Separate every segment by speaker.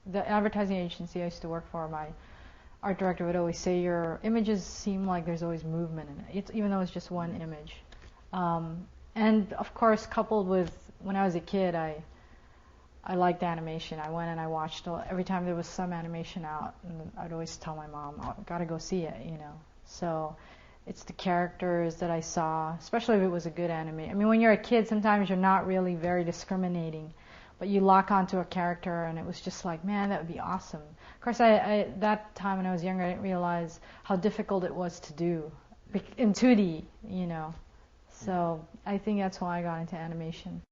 Speaker 1: the advertising agency I used to work for, my art director would always say your images seem like there's always movement in it, even though it's just one image. And of course, coupled with when I was a kid, I liked animation. I went and I watched every time there was some animation out, and I'd always tell my mom, "Oh, gotta go see it," you know. So it's the characters that I saw, especially if it was a good anime. I mean, when you're a kid, sometimes you're not really very discriminating, but you lock onto a character, and it was just like, man, that would be awesome. Of course, that time when I was younger, I didn't realize how difficult it was to do in 2D, you know. So I think that's why I got into animation.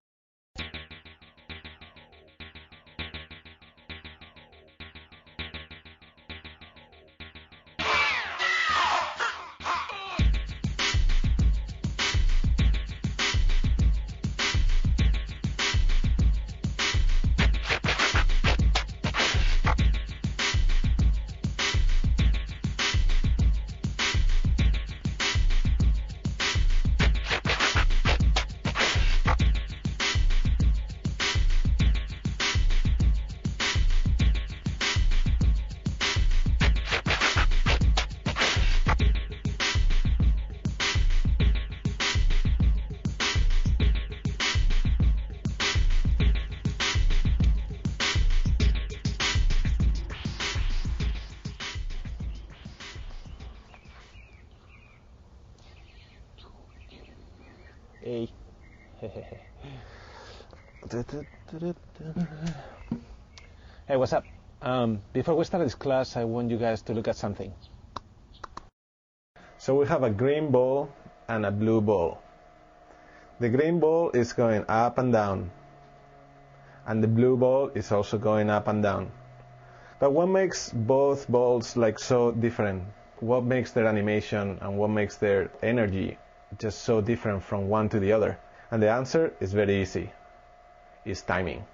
Speaker 2: Hey. Hey, what's up? Before we start this class, I want you guys to look at something.
Speaker 3: So we have a green ball and a blue ball. The green ball is going up and down, and the blue ball is also going up and down. But what makes both balls like so different? What makes their animation and what makes their energy just so different from one to the other? And the answer is very easy. It's timing.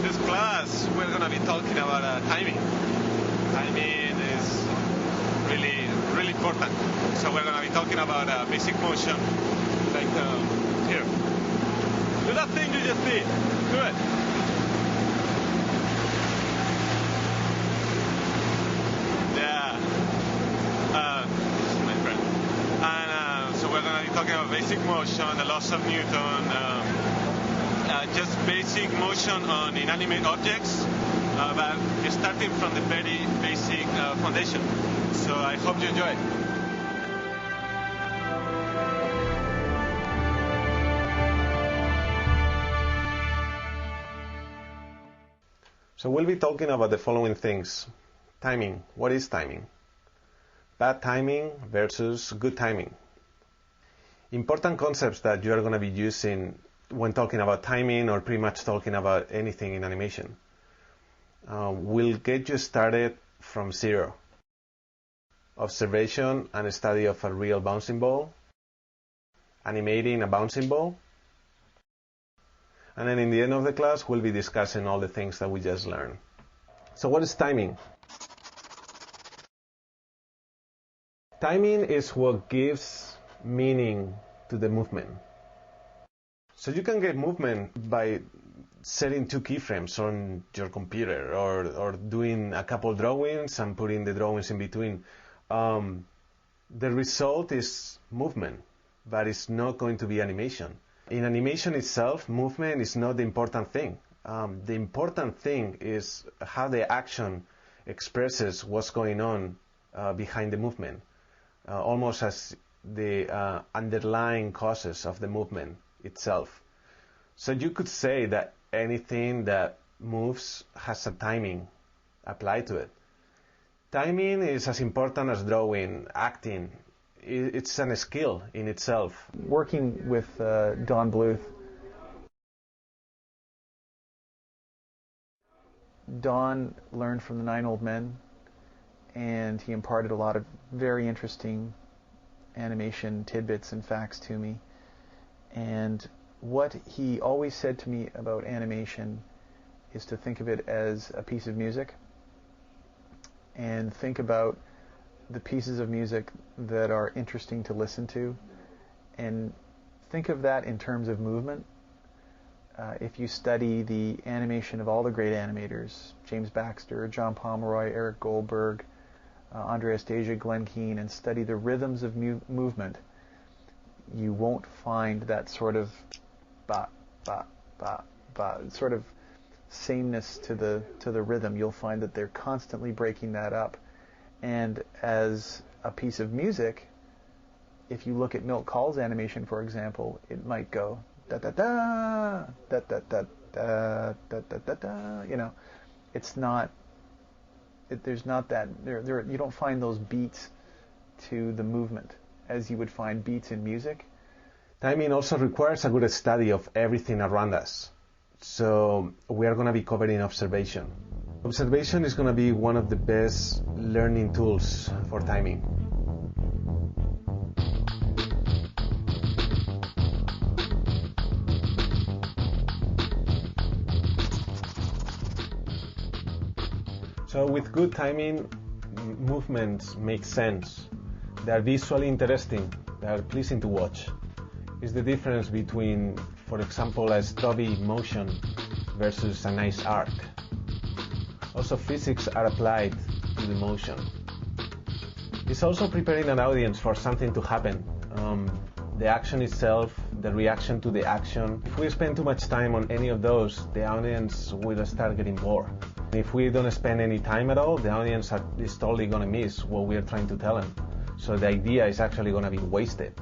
Speaker 4: This class, we're going to be talking about timing. Timing is really important. So we're going to be talking about basic motion, like here. Do that thing you just did. Do it. Yeah. This is my friend. And so we're going to be talking about basic motion, the laws of Newton, just basic motion on inanimate objects, but starting from the very basic foundation. So I hope you enjoy it.
Speaker 3: So we'll be talking about the following things. Timing. What is timing? Bad timing versus good timing. Important concepts that you are going to be using when talking about timing or pretty much talking about anything in animation. We'll get you started from zero. Observation and study of a real bouncing ball. Animating a bouncing ball. And then in the end of the class, we'll be discussing all the things that we just learned. So what is timing? Timing is what gives meaning to the movement. So you can get movement by setting 2 keyframes on your computer or doing a couple drawings and putting the drawings in between. The result is movement, but it's not going to be animation. In animation itself, movement is not the important thing. The important thing is how the action expresses what's going on behind the movement, almost as the underlying causes of the movement itself. So you could say that anything that moves has a timing applied to it. Timing is as important as drawing, acting. It's a skill in itself.
Speaker 5: Working with Don Bluth, Don learned from the 9 Old Men, and he imparted a lot of very interesting animation tidbits and facts to me. And what he always said to me about animation is to think of it as a piece of music and think about the pieces of music that are interesting to listen to, and think of that in terms of movement. If you study the animation of all the great animators, James Baxter, John Pomeroy, Eric Goldberg, Andre Astasia, Glenn Keane, and study the rhythms of movement, you won't find that sort of ba, ba, ba, ba, sort of sameness to the rhythm. You'll find that they're constantly breaking that up. And as a piece of music, if you look at Milt Kahl's animation, for example, it might go da da da da da da da da da da da. You know, it's not. There's not that. You don't find those beats to the movement as you would find beats in music.
Speaker 3: Timing also requires a good study of everything around us. So we are going to be covering observation. Observation is going to be one of the best learning tools for timing. So with good timing, movements make sense. They are visually interesting. They are pleasing to watch. It's the difference between, for example, a stubby motion versus a nice arc. Also, physics are applied to the motion. It's also preparing an audience for something to happen. The action itself, the reaction to the action. If we spend too much time on any of those, the audience will start getting bored. If we don't spend any time at all, the audience is totally going to miss what we are trying to tell them. So the idea is actually going to be wasted.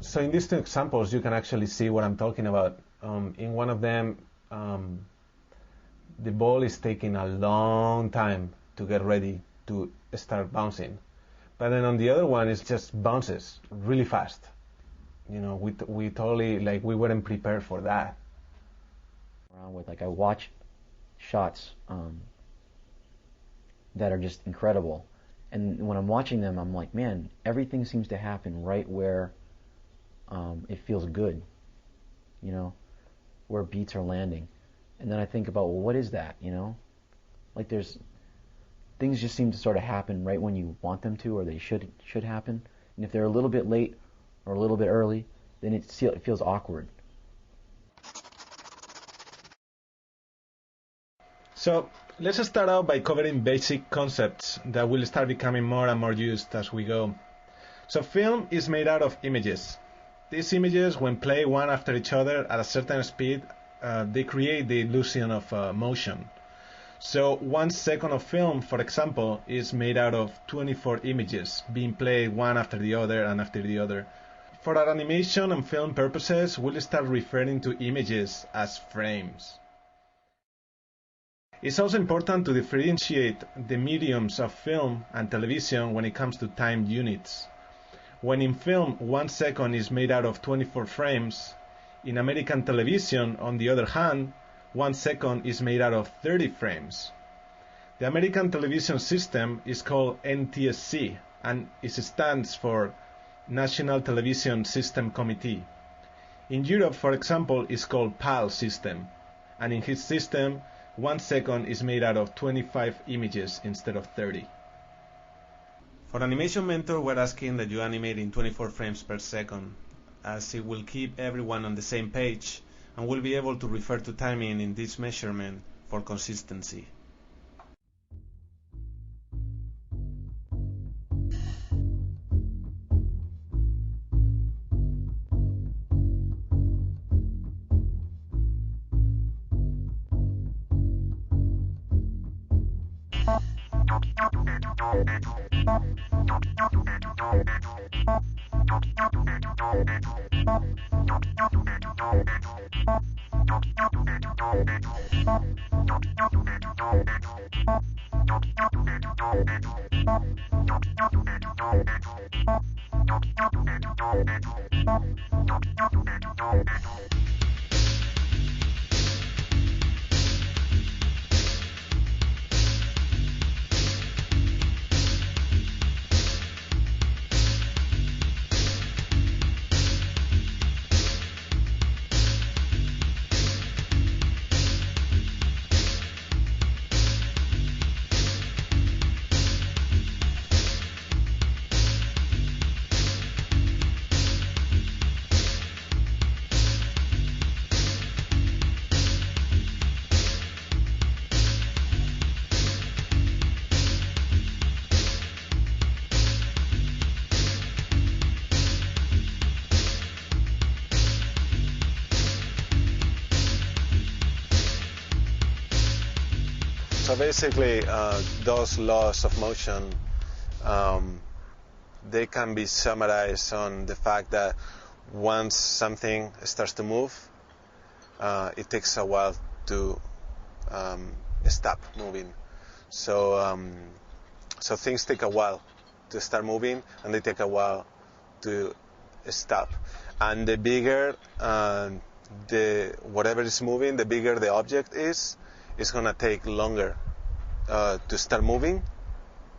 Speaker 3: So in these two examples, you can actually see what I'm talking about. In one of them, the ball is taking a long time to get ready to start bouncing. But then on the other one, it just bounces really fast. You know, we totally, like, we weren't prepared for that.
Speaker 6: Around with, like, I watch shots that are just incredible. And when I'm watching them, I'm like, man, everything seems to happen right where it feels good, you know, where beats are landing. And then I think about, well, what is that, you know? Like things just seem to sort of happen right when you want them to, or they should happen. And if they're a little bit late or a little bit early, then it feels awkward.
Speaker 2: So let's start out by covering basic concepts that will start becoming more and more used as we go. So film is made out of images. These images, when played one after each other at a certain speed, they create the illusion of motion. So 1 second of film, for example, is made out of 24 images being played one after the other and after the other. For our animation and film purposes, we'll start referring to images as frames. It's also important to differentiate the mediums of film and television when it comes to time units. When in film 1 second is made out of 24 frames, in American television, on the other hand, 1 second is made out of 30 frames. The American television system is called NTSC, and it stands for National Television System Committee. In Europe, for example, it's called PAL system, and in his system, 1 second is made out of 25 images instead of 30. For Animation Mentor, we're asking that you animate in 24 frames per second, as it will keep everyone on the same page, and we'll be able to refer to timing in this measurement for consistency.
Speaker 3: So basically, those laws of motion, they can be summarized on the fact that once something starts to move, it takes a while to stop moving. So things take a while to start moving, and they take a while to stop. And the bigger whatever is moving, the bigger the object is, it's gonna take longer to start moving.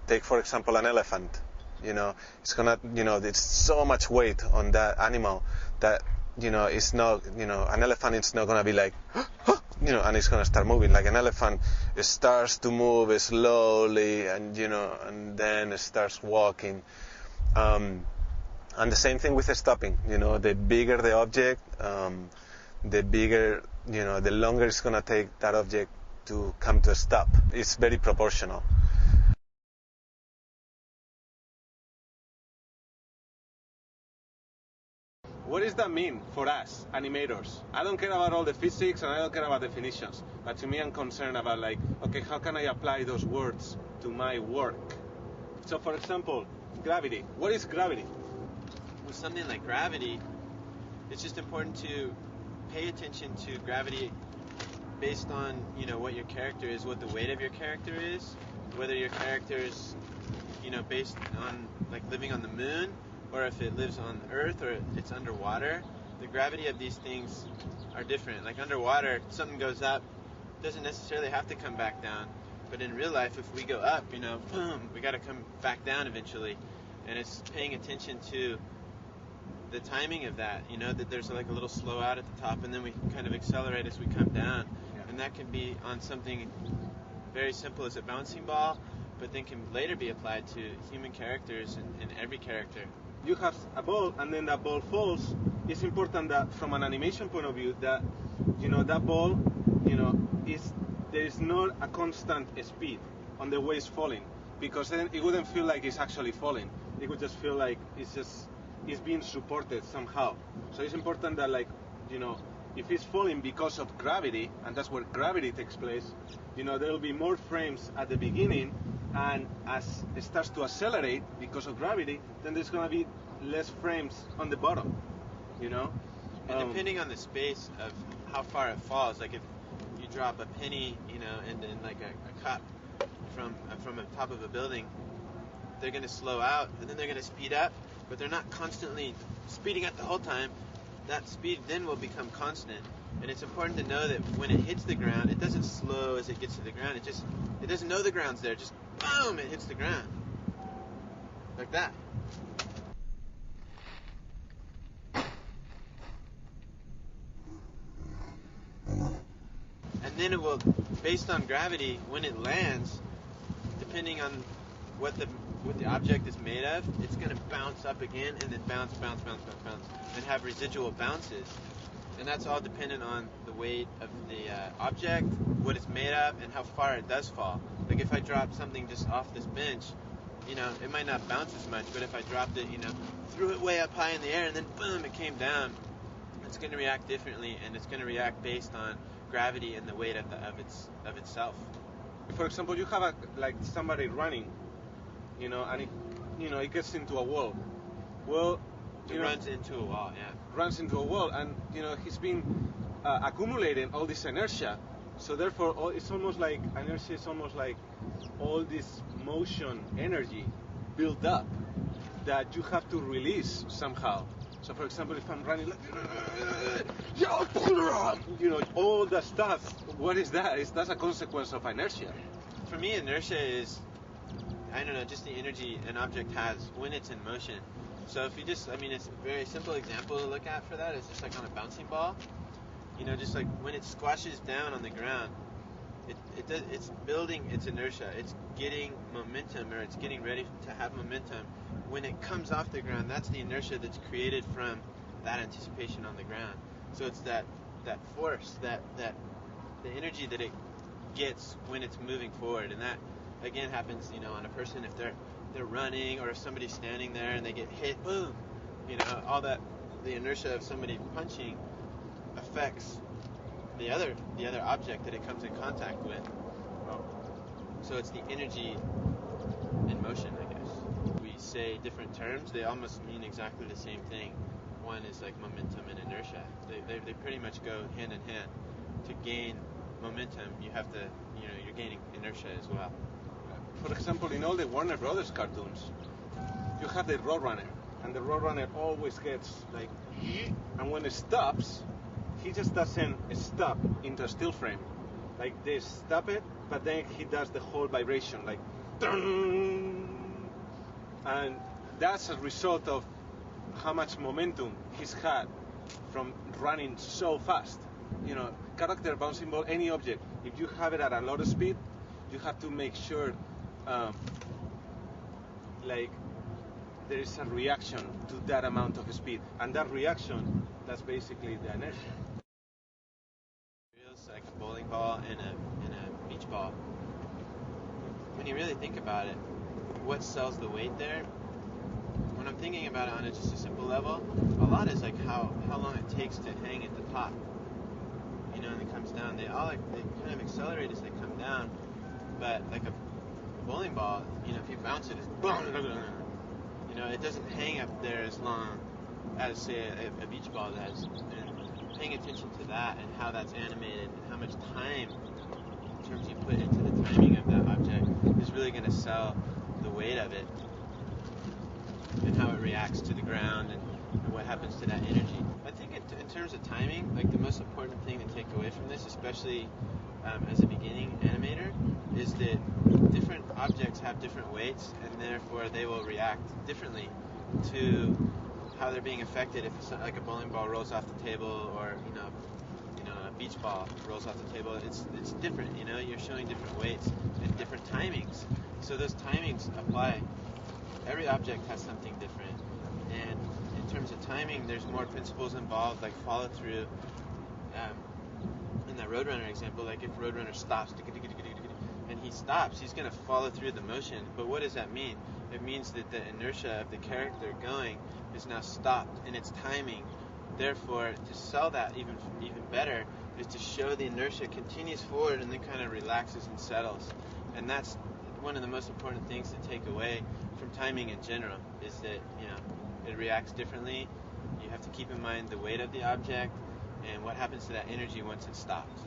Speaker 3: Take, for example, an elephant. It's so much weight on that animal that, it's not, an elephant is not gonna be like, and it's gonna start moving. Like an elephant, it starts to move slowly, and then it starts walking. And the same thing with stopping. The bigger the object, the bigger, the longer it's gonna take that object to come to a stop. It's very proportional.
Speaker 2: What does that mean for us, animators? I don't care about all the physics and I don't care about definitions, but to me I'm concerned about okay, how can I apply those words to my work? So for example, gravity. What is gravity?
Speaker 7: With something like gravity, it's just important to pay attention to gravity based on, what your character is, what the weight of your character is, whether your character is, based on living on the moon, or if it lives on Earth, or it's underwater. The gravity of these things are different. Like underwater, something goes up, doesn't necessarily have to come back down. But in real life, if we go up, boom, we got to come back down eventually. And it's paying attention to the timing of that, that there's a little slow out at the top, and then we kind of accelerate as we come down. Yeah. And that can be on something very simple as a bouncing ball, but then can later be applied to human characters and every character.
Speaker 2: You have a ball, and then that ball falls. It's important that from an animation point of view that that ball there is not a constant speed on the way it's falling, because then it wouldn't feel like it's actually falling. It would just feel like it's being supported somehow. So it's important that if it's falling because of gravity, and that's where gravity takes place, there will be more frames at the beginning. And as it starts to accelerate because of gravity, then there's going to be less frames on the bottom,
Speaker 7: And depending on the space of how far it falls, like if you drop a penny, and then a cup from the top of a building, they're going to slow out, and then they're going to speed up, but they're not constantly speeding up the whole time. That speed then will become constant. And it's important to know that when it hits the ground, it doesn't slow as it gets to the ground. It doesn't know the ground's there. Just boom, it hits the ground. Like that. And then it will, based on gravity, when it lands, depending on what the object is made of, it's going to bounce up again and then bounce, and have residual bounces. And that's all dependent on the weight of the object, what it's made of, and how far it does fall. Like if I drop something just off this bench, it might not bounce as much, but if I dropped it, threw it way up high in the air and then boom, it came down, it's going to react differently, and it's going to react based on gravity and the weight of itself.
Speaker 2: For example, you have somebody running, and it gets into a wall. Well,
Speaker 7: it runs into a wall, yeah.
Speaker 2: Runs into a wall, and he's been accumulating all this inertia. So therefore, it's almost like inertia is almost like all this motion energy built up that you have to release somehow. So for example, if I'm running all that stuff, what is that? That's a consequence of inertia.
Speaker 7: For me, inertia is, just the energy an object has when it's in motion. So if you it's a very simple example to look at for that is just on a bouncing ball. Just like when it squashes down on the ground, it's building its inertia. It's getting momentum, or it's getting ready to have momentum. When it comes off the ground, that's the inertia that's created from that anticipation on the ground. So it's that force, that the energy that it gets when it's moving forward, and that again happens, on a person if they're running, or if somebody's standing there and they get hit, boom, all that, the inertia of somebody punching affects the other object that it comes in contact with. So it's the energy in motion, I guess. We say different terms, they almost mean exactly the same thing. One is like momentum and inertia. They pretty much go hand in hand. To gain momentum, you have to, you're gaining inertia as well.
Speaker 2: For example, in all the Warner Brothers cartoons, you have the Roadrunner, and the Roadrunner always gets like, and when it stops, he just doesn't stop into a still frame. Like they stop it, but then he does the whole vibration, like, dun! And that's a result of how much momentum he's had from running so fast. Character bouncing ball, any object, if you have it at a lot of speed, you have to make sure like there is a reaction to that amount of speed, and that reaction, that's basically the inertia.
Speaker 7: It's like a bowling ball and a beach ball. When you really think about it, what sells the weight there? When I'm thinking about it on just a simple level, a lot is like how long it takes to hang at the top. And it comes down. They kind of accelerate as they come down. But like a bowling ball, if you bounce it, it's boom. It doesn't hang up there as long as say a beach ball does. And paying attention to that and how that's animated and how much time in terms you put into the timing of that object is really going to sell the weight of it and how it reacts to the ground and what happens to that energy. I think in terms of timing, like the most important thing to take away from this, especially as a beginning animator, is that different objects have different weights, and therefore they will react differently to how they're being affected. If it's like a bowling ball rolls off the table, or a beach ball rolls off the table, it's different. You're showing different weights and different timings. So those timings apply. Every object has something different, and in terms of timing, there's more principles involved, like follow through. In that Roadrunner example, like if Roadrunner stops, and he stops, he's going to follow through the motion. But what does that mean? It means that the inertia of the character going is now stopped in its timing. Therefore, to sell that even better is to show the inertia continues forward and then kind of relaxes and settles. And that's one of the most important things to take away from timing in general, is that it reacts differently. You have to keep in mind the weight of the object and what happens to that energy once it stops.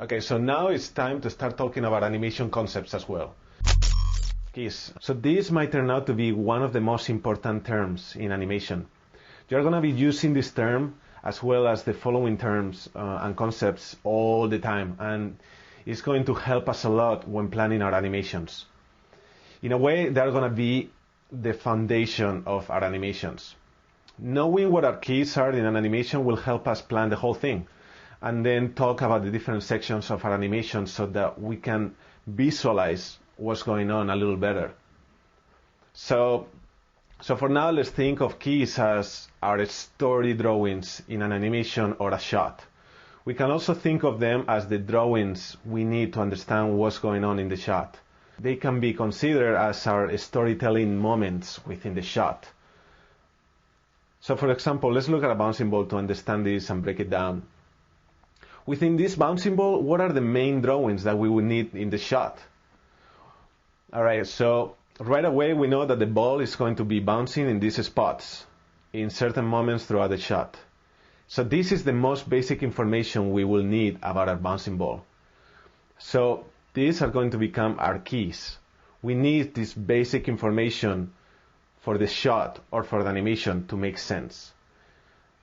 Speaker 3: Okay, so now it's time to start talking about animation concepts as well. Keys. So this might turn out to be one of the most important terms in animation. You're going to be using this term as well as the following terms and concepts all the time, and it's going to help us a lot when planning our animations. In a way, they're going to be the foundation of our animations. Knowing what our keys are in an animation will help us plan the whole thing, and then talk about the different sections of our animation so that we can visualize what's going on a little better. So for now, let's think of keys as our story drawings in an animation or a shot. We can also think of them as the drawings we need to understand what's going on in the shot. They can be considered as our storytelling moments within the shot. So for example, let's look at a bouncing ball to understand this and break it down. Within this bouncing ball, what are the main drawings that we would need in the shot? Alright, so right away we know that the ball is going to be bouncing in these spots in certain moments throughout the shot. So this is the most basic information we will need about our bouncing ball. So these are going to become our keys. We need this basic information for the shot or for the animation to make sense.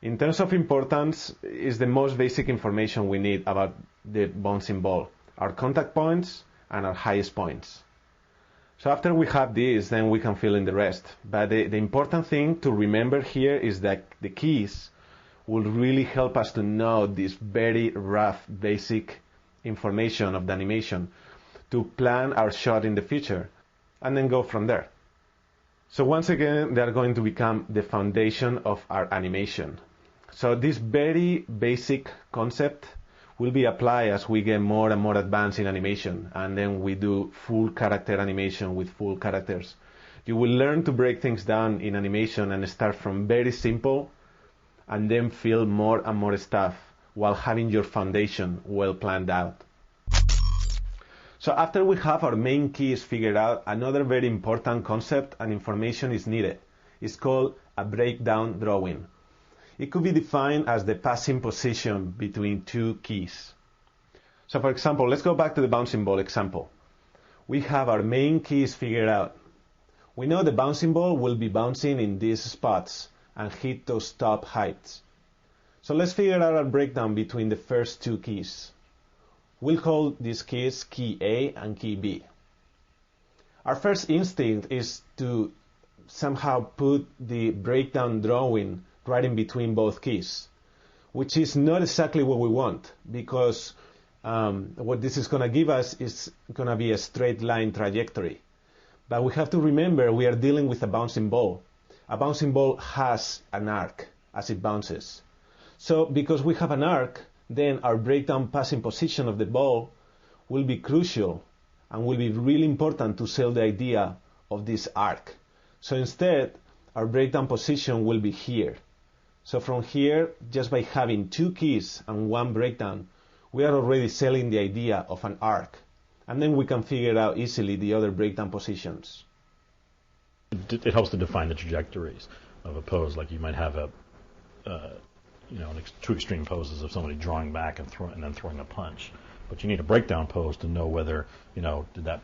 Speaker 3: In terms of importance, is the most basic information we need about the bouncing ball, our contact points and our highest points. So after we have this, then we can fill in the rest. But the important thing to remember here is that the keys will really help us to know this very rough, basic information of the animation to plan our shot in the future and then go from there. So once again, they are going to become the foundation of our animation. So this very basic concept will be applied as we get more and more advanced in animation, and then we do full character animation with full characters. You will learn to break things down in animation and start from very simple and then fill more and more stuff while having your foundation well planned out. So after we have our main keys figured out, another very important concept and information is needed. It's called a breakdown drawing. It could be defined as the passing position between two keys. So for example, let's go back to the bouncing ball example. We have our main keys figured out. We know the bouncing ball will be bouncing in these spots and hit those top heights. So let's figure out our breakdown between the first two keys. We'll call these keys key A and key B. Our first instinct is to somehow put the breakdown drawing right in between both keys, which is not exactly what we want, because what this is going to give us is going to be a straight line trajectory. But we have to remember we are dealing with a bouncing ball. A bouncing ball has an arc as it bounces. So because we have an arc, then our breakdown passing position of the ball will be crucial and will be really important to sell the idea of this arc. So instead, our breakdown position will be here. So from here, just by having two keys and one breakdown, we are already selling the idea of an arc. And then we can figure out easily the other breakdown positions.
Speaker 8: It helps to define the trajectories of a pose. Like you might have two extreme poses of somebody drawing back and then throwing a punch. But you need a breakdown pose to know whether, did that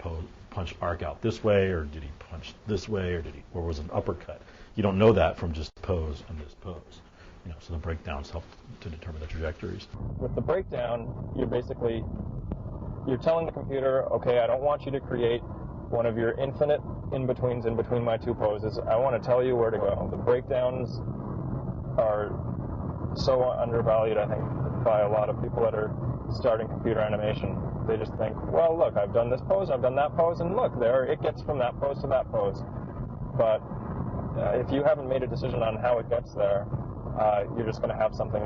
Speaker 8: punch arc out this way, or did he punch this way, or was it an uppercut? You don't know that from just pose and this pose. So the breakdowns help to determine the trajectories.
Speaker 9: With the breakdown, you're telling the computer, okay, I don't want you to create one of your infinite in-betweens in between my two poses. I want to tell you where to go. The breakdowns are so undervalued, I think, by a lot of people that are starting computer animation. They just think, well, look, I've done this pose, I've done that pose, and look, there it gets from that pose to that pose. But if you haven't made a decision on how it gets there, you're just going to have something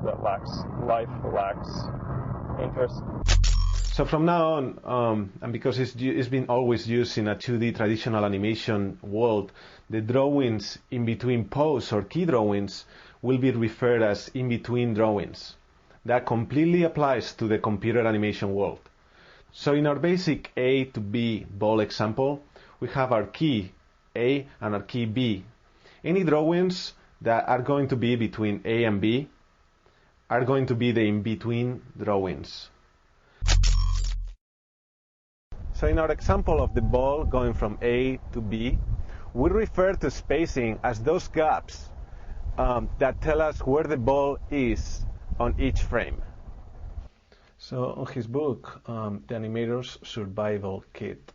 Speaker 9: that lacks life, lacks interest.
Speaker 3: So from now on, and because it's been always used in a 2D traditional animation world, the drawings in between pose or key drawings will be referred as in-between drawings. That completely applies to the computer animation world. So in our basic A to B ball example, we have our key A and our key B. Any drawings that are going to be between A and B are going to be the in-between drawings. So in our example of the ball going from A to B, we refer to spacing as those gaps that tell us where the ball is on each frame. So on his book, The Animator's Survival Kit,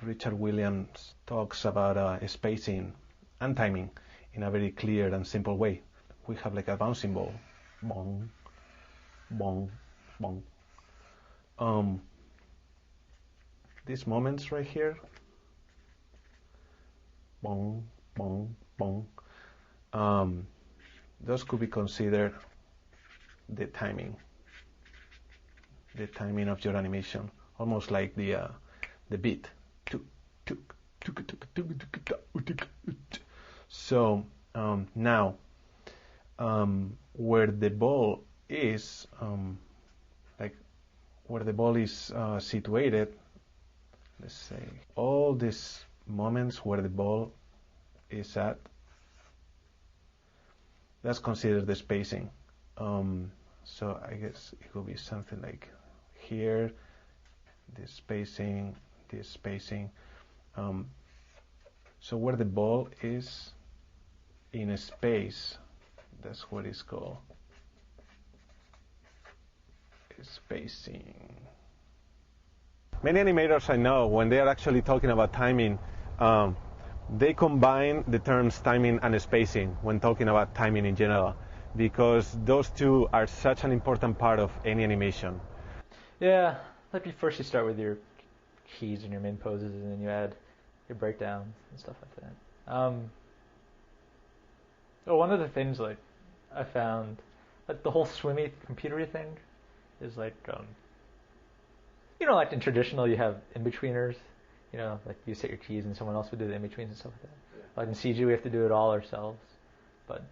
Speaker 3: Richard Williams talks about spacing and timing in a very clear and simple way. We have like a bouncing ball. Bong, bong, bong. These moments right here. Bong, bong, bong. Those could be considered the timing of your animation, almost like the beat. So now, where the ball is, situated, let's say all these moments where the ball is at, that's considered the spacing. So I guess it could be something like here, this spacing. So where the ball is in a space, that's what it's called. Spacing. Many animators I know, when they are actually talking about timing, they combine the terms timing and spacing when talking about timing in general, because those two are such an important part of any animation.
Speaker 10: Yeah, like first you start with your keys and your main poses, and then you add your breakdowns and stuff like that. One of the things like I found, like the whole swimmy computery thing, is like like in traditional you have in-betweeners, like you set your keys and someone else would do the in-betweens and stuff like that. Yeah. Like in CG we have to do it all ourselves. But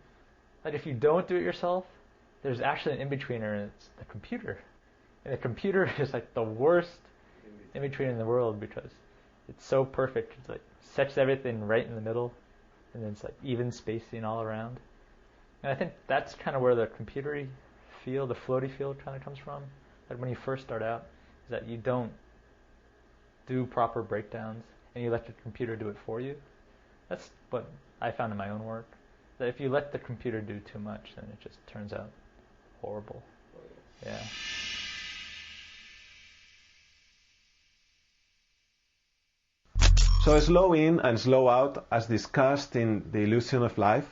Speaker 10: like if you don't do it yourself, there's actually an in-betweener, and it's the computer. And the computer is like the worst in-betweener in the world because it's so perfect. It's like sets everything right in the middle, and then it's like even spacing all around. And I think that's kind of where the computery feel, the floaty feel kind of comes from. Like when you first start out, is that you don't do proper breakdowns and you let the computer do it for you. That's what I found in my own work. That if you let the computer do too much, then it just turns out horrible. Yeah.
Speaker 3: So slow in and slow out, as discussed in The Illusion of Life,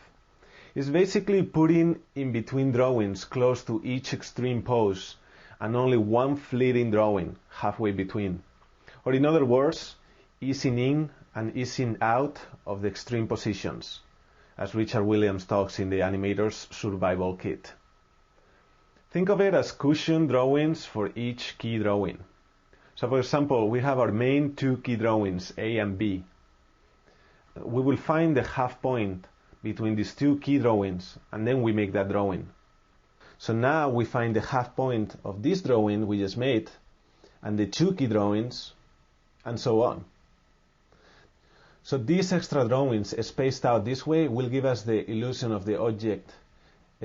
Speaker 3: is basically putting in between drawings close to each extreme pose and only one fleeting drawing halfway between. Or in other words, easing in and easing out of the extreme positions, as Richard Williams talks in the Animator's Survival Kit. Think of it as cushion drawings for each key drawing. So for example, we have our main two key drawings, A and B. We will find the half point between these two key drawings, and then we make that drawing. So now we find the half point of this drawing we just made, and the two key drawings, and so on. So these extra drawings spaced out this way will give us the illusion of the object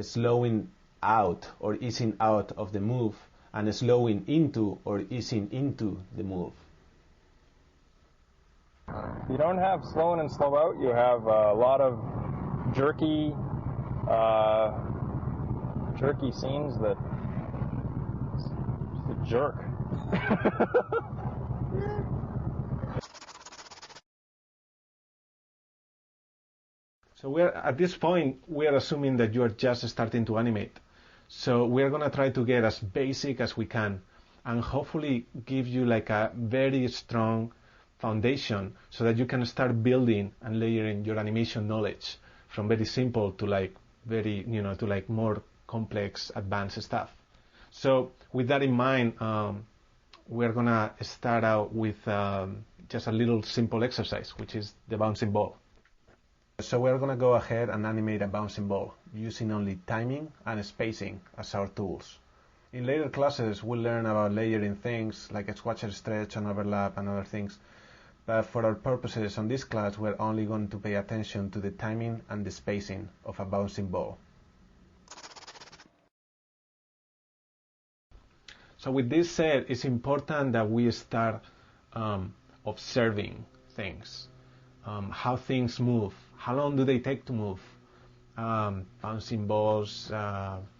Speaker 3: slowing out or easing out of the move, and slowing into or easing into the move.
Speaker 9: You don't have slow in and slow out. You have a lot of jerky scenes that just a jerk.
Speaker 2: So at this point, we are assuming that you are just starting to animate. So we are going to try to get as basic as we can and hopefully give you like a very strong foundation so that you can start building and layering your animation knowledge from very simple to like very, to like more complex advanced stuff. So with that in mind, we're going to start out with just a little simple exercise, which is the bouncing ball. So we're going to go ahead and animate a bouncing ball using only timing and spacing as our tools. In later classes, we'll learn about layering things like squash, stretch, and overlap and other things. But for our purposes on this class, we're only going to pay attention to the timing and the spacing of a bouncing ball. So with this said, it's important that we start observing things, how things move, how long do they take to move, bouncing balls,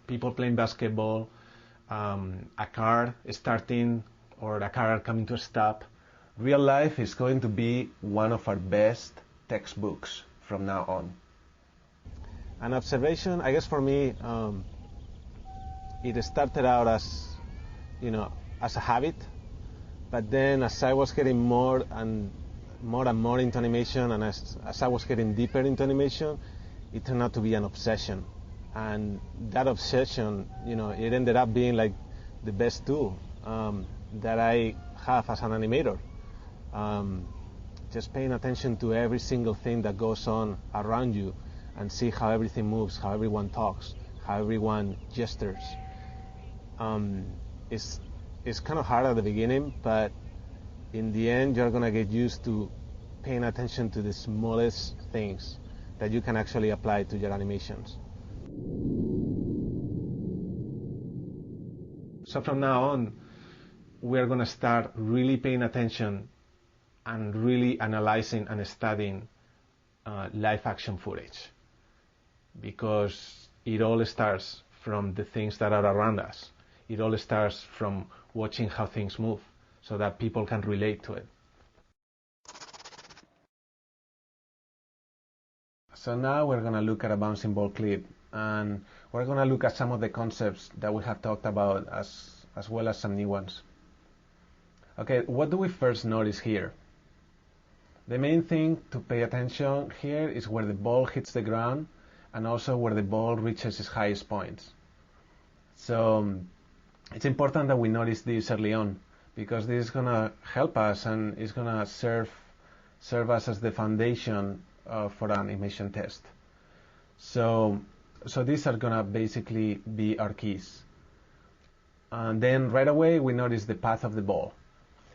Speaker 2: people playing basketball, a car starting or a car coming to a stop. Real life is going to be one of our best textbooks from now on. An observation, I guess for me, it started out as, as a habit, but then as I was getting more and more into animation, and as I was getting deeper into animation, it turned out to be an obsession. And that obsession, it ended up being like the best tool that I have as an animator. Just paying attention to every single thing that goes on around you and see how everything moves, how everyone talks, how everyone gestures. It's kind of hard at the beginning, but in the end, you're going to get used to paying attention to the smallest things that you can actually apply to your animations. So from now on, we're going to start really paying attention and really analyzing and studying live action footage, because it all starts from the things that are around us. It all starts from watching how things move so that people can relate to it. So now we're going to look at a bouncing ball clip, and we're going to look at some of the concepts that we have talked about as well as some new ones. Okay, what do we first notice here? The main thing to pay attention here is where the ball hits the ground and also where the ball reaches its highest points. So it's important that we notice this early on, because this is going to help us and it's going to serve us as the foundation for an animation test. So these are going to basically be our keys. And then right away we notice the path of the ball.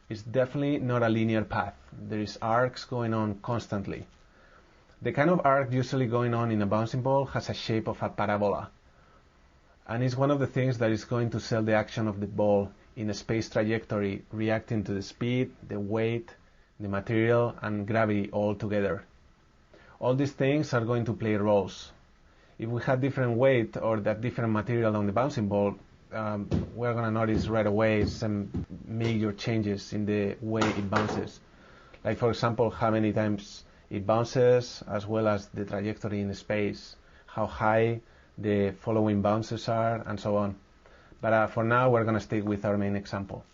Speaker 3: It's definitely not a linear path. There is arcs going on constantly. The kind of arc usually going on in a bouncing ball has a shape of a parabola. And it's one of the things that is going to sell the action of the ball in a space trajectory, reacting to the speed, the weight, the material, and gravity all together. All these things are going to play roles. If we had different weight or that different material on the bouncing ball, we're going to notice right away some major changes in the way it bounces. Like, for example, how many times it bounces, as well as the trajectory in space, how high the following bounces are, and so on. But for now, we're going to stick with our main example.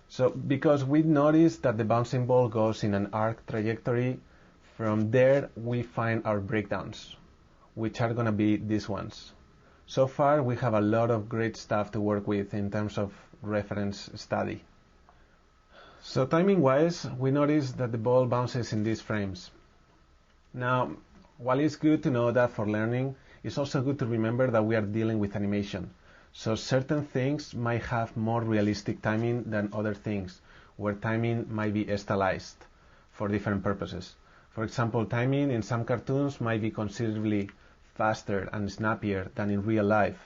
Speaker 3: So, because we noticed that the bouncing ball goes in an arc trajectory, from there we find our breakdowns, which are going to be these ones. So far, we have a lot of great stuff to work with in terms of reference study. So timing-wise, we notice that the ball bounces in these frames. Now, while it's good to know that for learning, it's also good to remember that we are dealing with animation. So certain things might have more realistic timing than other things, where timing might be stylized for different purposes. For example, timing in some cartoons might be considerably faster and snappier than in real life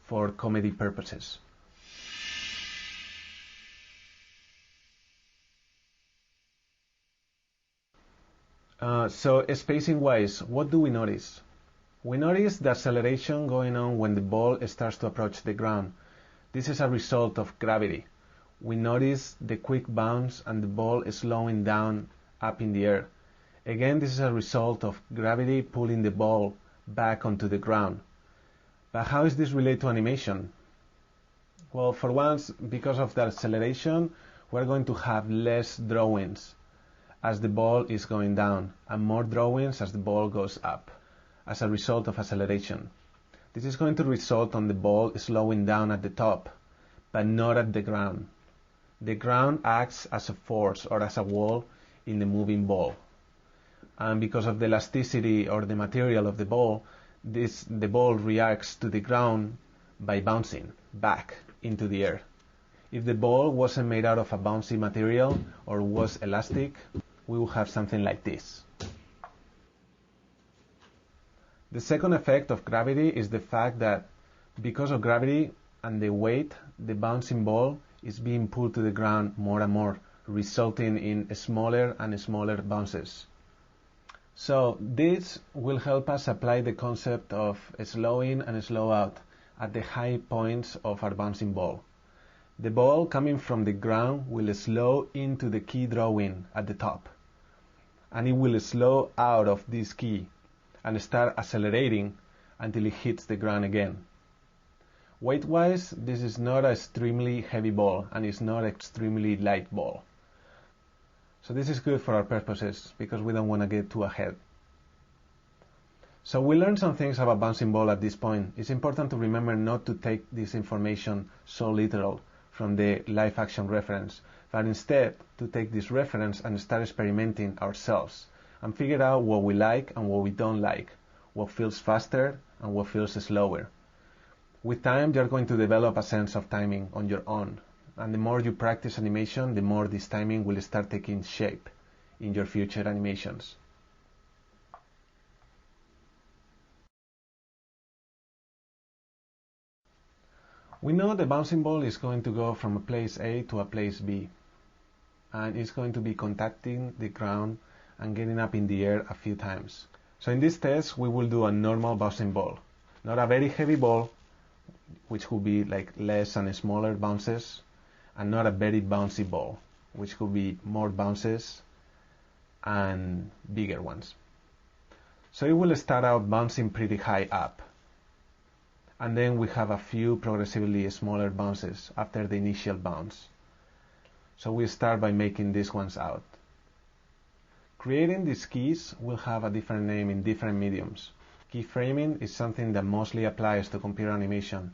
Speaker 3: for comedy purposes. So spacing-wise, what do we notice? We notice the acceleration going on when the ball starts to approach the ground. This is a result of gravity. We notice the quick bounce and the ball slowing down up in the air. Again, this is a result of gravity pulling the ball back onto the ground. But how is this related to animation? Well, for once, because of the acceleration, we're going to have less drawings as the ball is going down, and more drawings as the ball goes up, as a result of acceleration. This is going to result on the ball slowing down at the top, but not at the ground. The ground acts as a force or as a wall in the moving ball. And because of the elasticity or the material of the ball, the ball reacts to the ground by bouncing back into the air. If the ball wasn't made out of a bouncy material or was elastic, we will have something like this. The second effect of gravity is the fact that because of gravity and the weight, the bouncing ball is being pulled to the ground more and more, resulting in smaller and smaller bounces. So this will help us apply the concept of slow in and slow out at the high points of our bouncing ball. The ball coming from the ground will slow into the key drawing at the top, and it will slow out of this key and start accelerating until it hits the ground again. Weight-wise, this is not an extremely heavy ball and it's not an extremely light ball. So this is good for our purposes because we don't want to get too ahead. So we learned some things about bouncing ball at this point. It's important to remember not to take this information so literal from the live action reference, but instead to take this reference and start experimenting ourselves and figure out what we like and what we don't like, what feels faster and what feels slower. With time, you're going to develop a sense of timing on your own, and the more you practice animation, the more this timing will start taking shape in your future animations. We know the bouncing ball is going to go from a place A to a place B, and it's going to be contacting the ground and getting up in the air a few times. So in this test, we will do a normal bouncing ball, not a very heavy ball, which could be like less and smaller bounces, and not a very bouncy ball, which could be more bounces and bigger ones. So it will start out bouncing pretty high up, and then we have a few progressively smaller bounces after the initial bounce. So we start by making these ones out. Creating these keys will have a different name in different mediums. Keyframing is something that mostly applies to computer animation.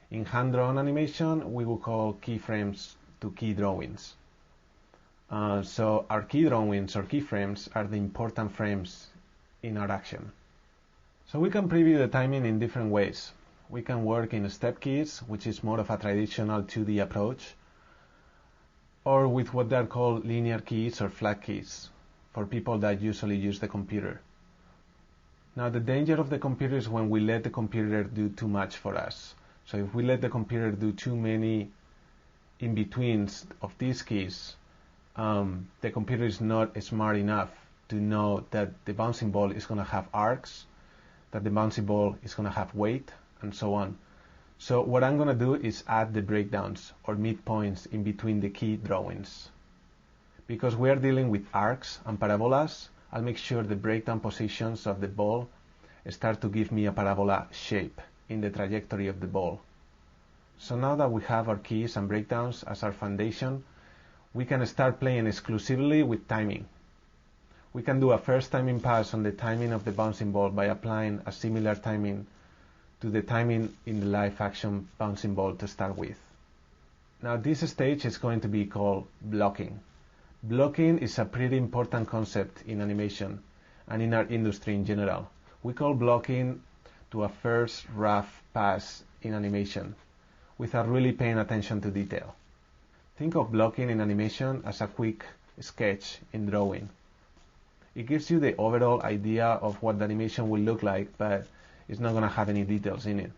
Speaker 3: In hand-drawn animation, we will call keyframes to key drawings. So our key drawings or keyframes are the important frames in our action. So we can preview the timing in different ways. We can work in step keys, which is more of a traditional 2D approach. or with what they're called linear keys or flat keys for people that usually use the computer. Now, the danger of the computer is when we let the computer do too much for us. So if we let the computer do too many in-betweens of these keys, the computer is not smart enough to know that the bouncing ball is going to have arcs, that the bouncing ball is going to have weight, and so on. So what I'm going to do is add the breakdowns or midpoints in between the key drawings. Because we are dealing with arcs and parabolas, I'll make sure the breakdown positions of the ball start to give me a parabola shape in the trajectory of the ball. So now that we have our keys and breakdowns as our foundation, we can start playing exclusively with timing. We can do a first timing pass on the timing of the bouncing ball by applying a similar timing to the timing in the live action bouncing ball to start with. Now this stage is going to be called blocking. Blocking is a pretty important concept in animation and in our industry in general. We call blocking to a first rough pass in animation without really paying attention to detail. Think of blocking in animation as a quick sketch in drawing. It gives you the overall idea of what the animation will look like, but it's not going to have any details in it,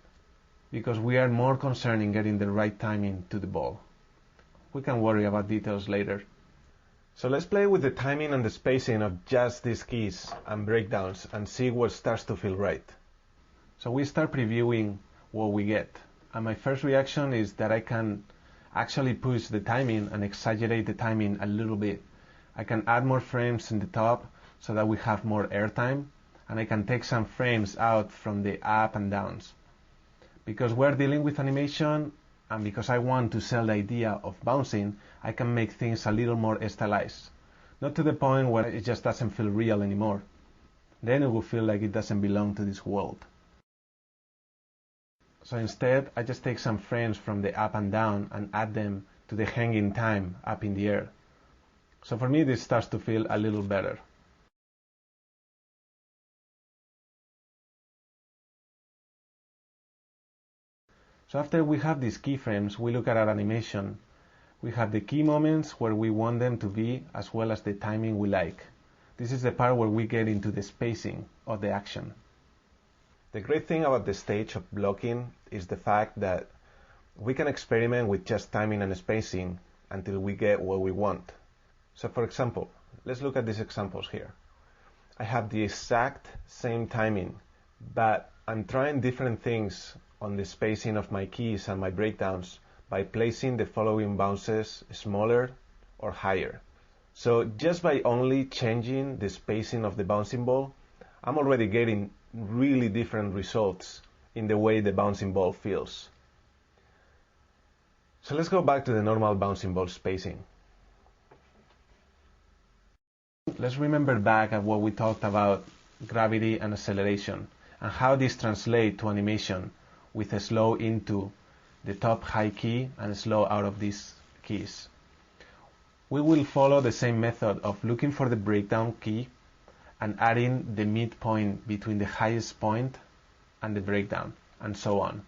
Speaker 3: because we are more concerned in getting the right timing to the ball. We can worry about details later. So let's play with the timing and the spacing of just these keys and breakdowns and see what starts to feel right. So we start previewing what we get, and my first reaction is that I can actually push the timing and exaggerate the timing a little bit. I can add more frames in the top so that we have more airtime, and I can take some frames out from the up and downs. Because we're dealing with animation, and because I want to sell the idea of bouncing, I can make things a little more stylized. Not to the point where it just doesn't feel real anymore. Then it will feel like it doesn't belong to this world. So instead, I just take some frames from the up and down and add them to the hanging time up in the air. So for me, this starts to feel a little better. So after we have these keyframes, we look at our animation. We have the key moments where we want them to be, as well as the timing we like. This is the part where we get into the spacing of the action. The great thing about the stage of blocking is the fact that we can experiment with just timing and spacing until we get what we want. So for example, let's look at these examples here. I have the exact same timing, but I'm trying different things on the spacing of my keys and my breakdowns by placing the following bounces smaller or higher. So just by only changing the spacing of the bouncing ball, I'm already getting really different results in the way the bouncing ball feels. So let's go back to the normal bouncing ball spacing. Let's remember back at what we talked about gravity and acceleration and how this translates to animation with a slow into the top high key and slow out of these keys. We will follow the same method of looking for the breakdown key and adding the midpoint between the highest point and the breakdown, and so on.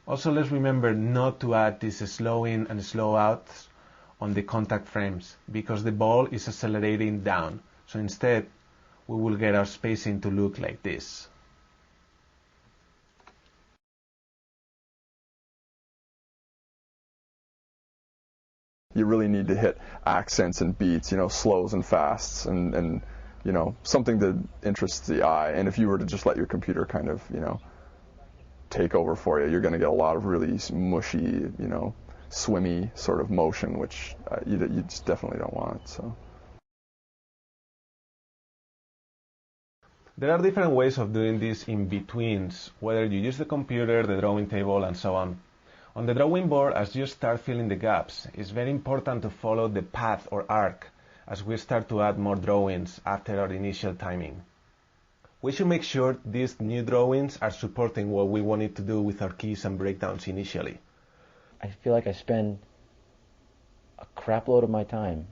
Speaker 3: Also, let's remember not to add these slow in and slow outs on the contact frames, because the ball is accelerating down. So instead, we will get our spacing to look like this.
Speaker 11: You really need to hit accents and beats, slows and fasts, and something that interests the eye. And if you were to just let your computer kind of, take over for you, you're going to get a lot of really mushy, swimmy sort of motion, which you just definitely don't want. So.
Speaker 3: There are different ways of doing this in-betweens, whether you use the computer, the drawing table, and so on. On the drawing board, as you start filling the gaps, it's very important to follow the path or arc as we start to add more drawings after our initial timing. We should make sure these new drawings are supporting what we wanted to do with our keys and breakdowns initially.
Speaker 6: I feel like I spend a crap load of my time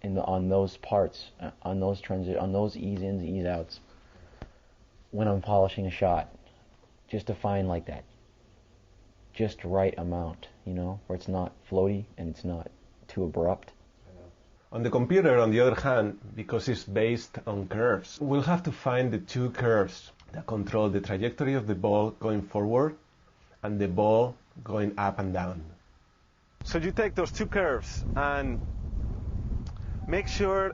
Speaker 6: on those parts, on those ease-ins, ease-outs, when I'm polishing a shot, just to find like that just right amount, where it's not floaty and it's not too abrupt.
Speaker 3: On the computer, on the other hand, because it's based on curves, we'll have to find the two curves that control the trajectory of the ball going forward and the ball going up and down. So you take those two curves and make sure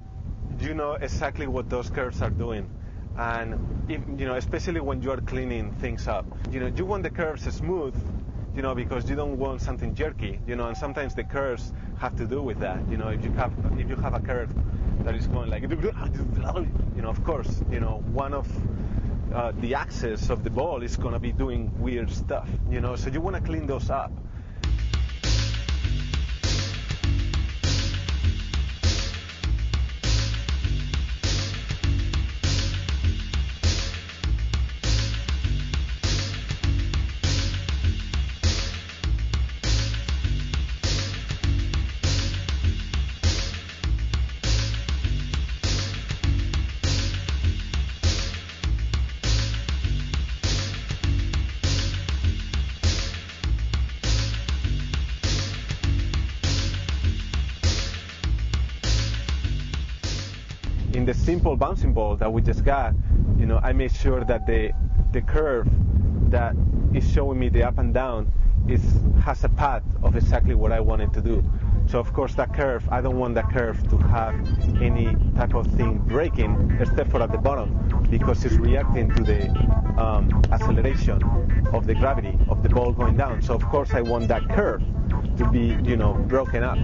Speaker 3: you know exactly what those curves are doing. And if, especially when you are cleaning things up, you want the curves smooth, because you don't want something jerky, and sometimes the curves have to do with that. If you have a curve that is going like, of course, one of the axes of the ball is going to be doing weird stuff, so you want to clean those up. In the simple bouncing ball that we just got, I made sure that the curve that is showing me the up and down has a path of exactly what I wanted to do. So of course that curve, I don't want that curve to have any type of thing breaking except for at the bottom, because it's reacting to the acceleration of the gravity of the ball going down. So of course I want that curve to be, broken up.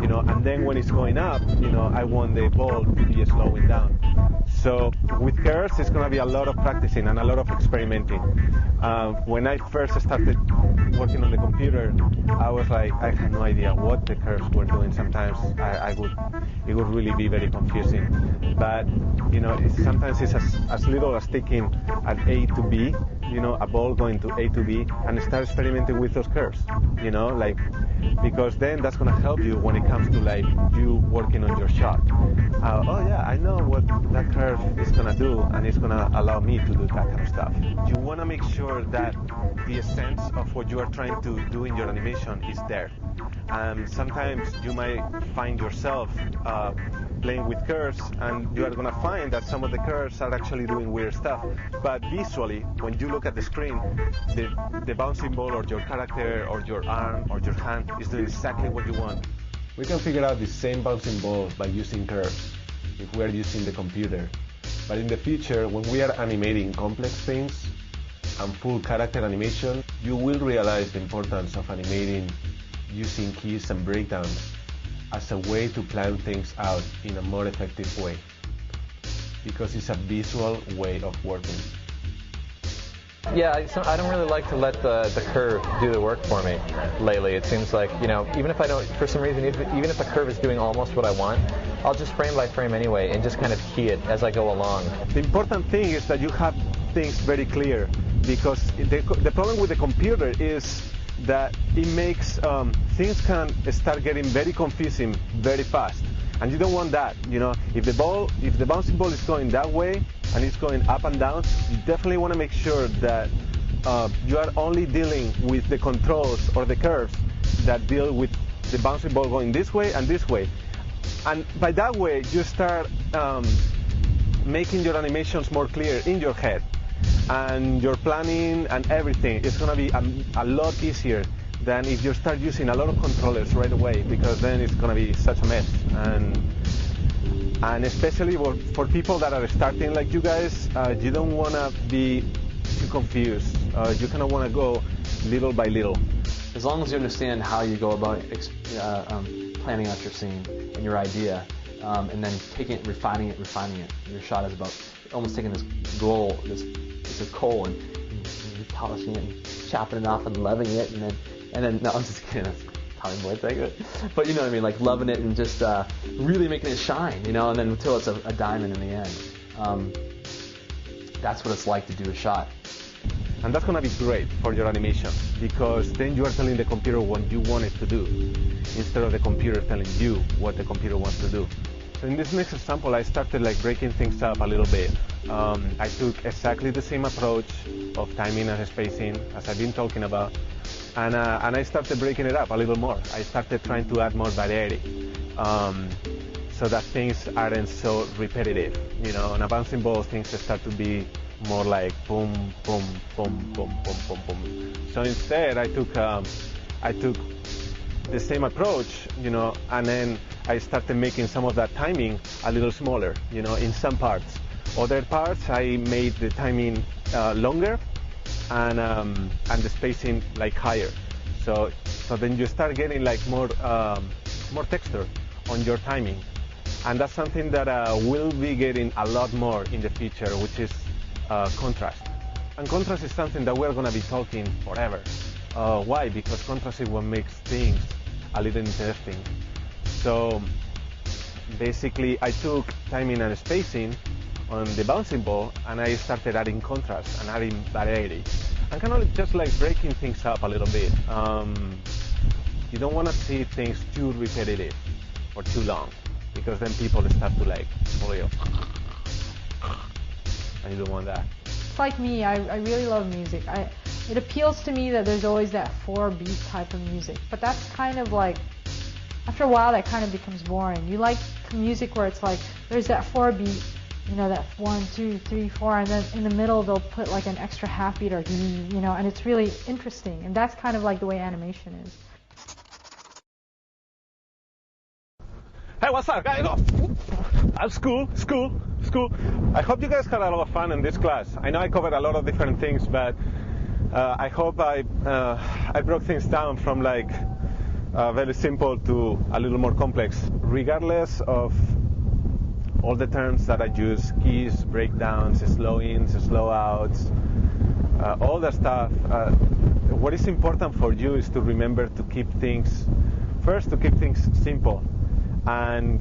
Speaker 3: And then when it's going up, I want the ball to be slowing down. So with curves, it's going to be a lot of practicing and a lot of experimenting. When I first started working on the computer, I was like, I had no idea what the curves were doing. Sometimes it would really be very confusing. But, sometimes it's as little as taking an A to B, a ball going to A to B, and start experimenting with those curves, because then that's going to help you when it comes to you working on your shot. Oh yeah, I know what that curve is going to do, and it's going to allow me to do that kind of stuff. You want to make sure that the essence of what you are trying to do in your animation is there. Sometimes you might find yourself playing with curves, and you are going to find that some of the curves are actually doing weird stuff. But visually, when you look at the screen, the bouncing ball or your character or your arm or your hand is doing exactly what you want. We can figure out the same bouncing ball by using curves if we are using the computer. But in the future, when we are animating complex things and full character animation, you will realize the importance of animating using keys and breakdowns as a way to plan things out in a more effective way, because it's a visual way of working.
Speaker 12: Yeah, I don't really like to let the curve do the work for me lately. It seems like, even if I don't, for some reason, even if the curve is doing almost what I want, I'll just frame by frame anyway and just kind of key it as I go along.
Speaker 3: The important thing is that you have things very clear, because the problem with the computer is that it makes things can start getting very confusing very fast, and you don't want that. If the bouncing ball is going that way and it's going up and down, you definitely want to make sure that you are only dealing with the controls or the curves that deal with the bouncing ball going this way and this way. And by that way, you start making your animations more clear in your head. And your planning and everything is going to be a lot easier than if you start using a lot of controllers right away, because then it's going to be such a mess. And especially for people that are starting like you guys, you don't want to be too confused. You kind of want to go little by little.
Speaker 13: As long as you understand how you go about planning out your scene and your idea, and then taking it, refining it. Your shot is about almost taking this goal, this piece of coal, and polishing it and chopping it off and loving it, and then no, I'm just kidding. That's Tommy Boy thing, but you know what I mean, like loving it and just really making it shine, and then until it's a diamond in the end. That's what it's like to do a shot.
Speaker 3: And that's going to be great for your animation, because then you are telling the computer what you want it to do, instead of the computer telling you what the computer wants to do. So in this next example, I started breaking things up a little bit. I took exactly the same approach of timing and spacing as I've been talking about, and I started breaking it up a little more. I started trying to add more variety, so that things aren't so repetitive. You know, on a bouncing ball, things start to be more like boom, boom, boom, boom, boom, boom, boom. So instead, I took the same approach, you know, and then I started making some of that timing a little smaller, you know, in some parts. Other parts, I made the timing longer and the spacing like higher. So then you start getting like more texture on your timing, and that's something that we'll be getting a lot more in the future, which is contrast. And contrast is something that we're going to be talking forever. Why? Because contrast is what makes things a little interesting. So basically, I took timing and spacing on the bouncing ball, and I started adding contrast and adding variety, and kind of just like breaking things up a little bit. You don't want to see things too repetitive or too long, because then people start to like follow you, and you don't want that.
Speaker 1: It's like me, I really love music. It appeals to me that there's always that 4-beat type of music, but that's kind of like, after a while that kind of becomes boring. You like music where it's like, there's that 4-beat, you know, that 1, 2, 3, 4, and then in the middle they'll put like an extra half beat or, you know, and it's really interesting, and that's kind of like the way animation is.
Speaker 3: Hey, what's up, guys? School. I hope you guys had a lot of fun in this class. I know I covered a lot of different things, but I hope I broke things down from like very simple to a little more complex. Regardless of all the terms that I use, keys, breakdowns, slow-ins, slow-outs, all that stuff, what is important for you is to remember to keep things simple, and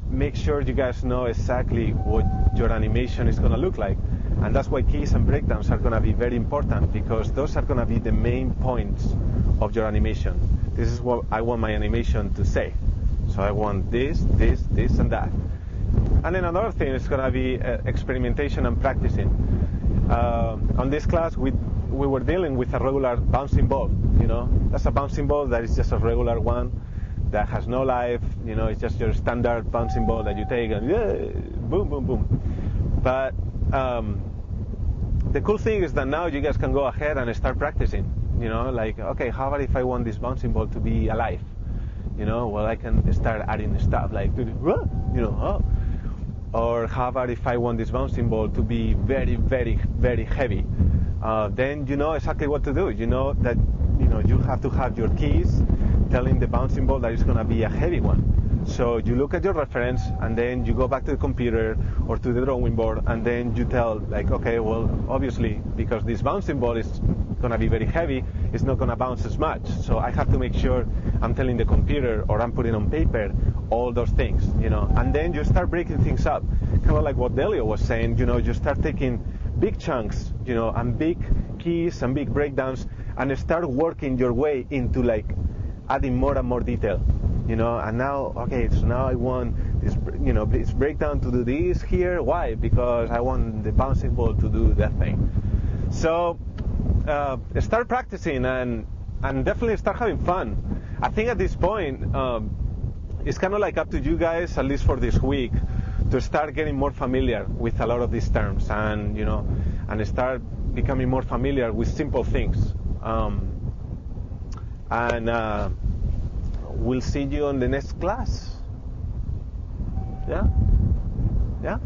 Speaker 3: make sure you guys know exactly what your animation is going to look like. And that's why keys and breakdowns are going to be very important, because those are going to be the main points of your animation. This is what I want my animation to say. So I want this, and that. And then another thing is going to be experimentation and practicing. On this class, we were dealing with a regular bouncing ball. You know, that's a bouncing ball that is just a regular one that has no life. You know, it's just your standard bouncing ball that you take and boom, boom, boom. But the cool thing is that now you guys can go ahead and start practicing. You know, like, okay, how about if I want this bouncing ball to be alive? You know, well, I can start adding stuff like, you know, or how about if I want this bouncing ball to be very, very, very heavy? Then you know exactly what to do. You know that, you know, you have to have your keys telling the bouncing ball that it's going to be a heavy one. So you look at your reference, and then you go back to the computer or to the drawing board, and then you tell, like, okay, well, obviously, because this bouncing ball is going to be very heavy, it's not going to bounce as much. So I have to make sure I'm telling the computer or I'm putting on paper all those things, you know. And then you start breaking things up, kind of like what Delio was saying. You know, you start taking big chunks, you know, and big keys and big breakdowns, and start working your way into like adding more and more detail. You know, and now, okay, so now I want this, you know, this breakdown to do this here. Why? Because I want the bouncing ball to do that thing. So start practicing and definitely start having fun. I think at this point, it's kind of like up to you guys, at least for this week, to start getting more familiar with a lot of these terms, and, you know, and start becoming more familiar with simple things. We'll see you on the next class. Yeah?